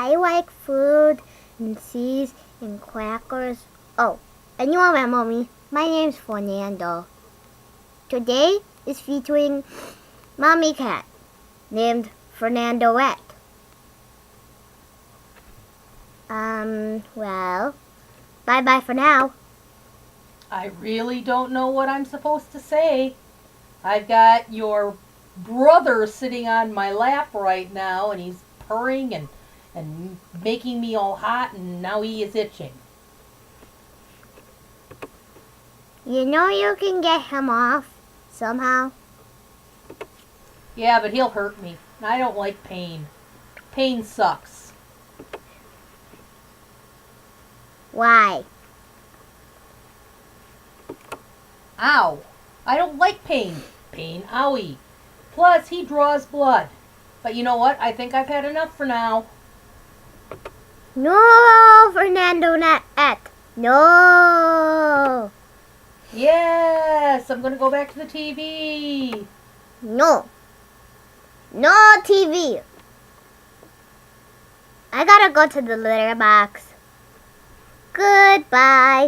I like food and cheese and crackers. Oh, and you remember me. My name's Fernando. Today is featuring Mommy Cat named Fernandoette. Well, bye-bye for now. I really don't know what I'm supposed to say. I've got your brother sitting on my lap right now, and he's purring and making me all hot, and now he is itching. You know you can get him off somehow. Yeah, but he'll hurt me. I don't like pain. Pain sucks. Why? Ow! I don't like pain. Pain, owie. Plus, he draws blood. But you know what? I think I've had enough for now. No, Fernandoette. No. Yes, I'm gonna go back to the TV. No. No TV. I gotta go to the litter box. Goodbye.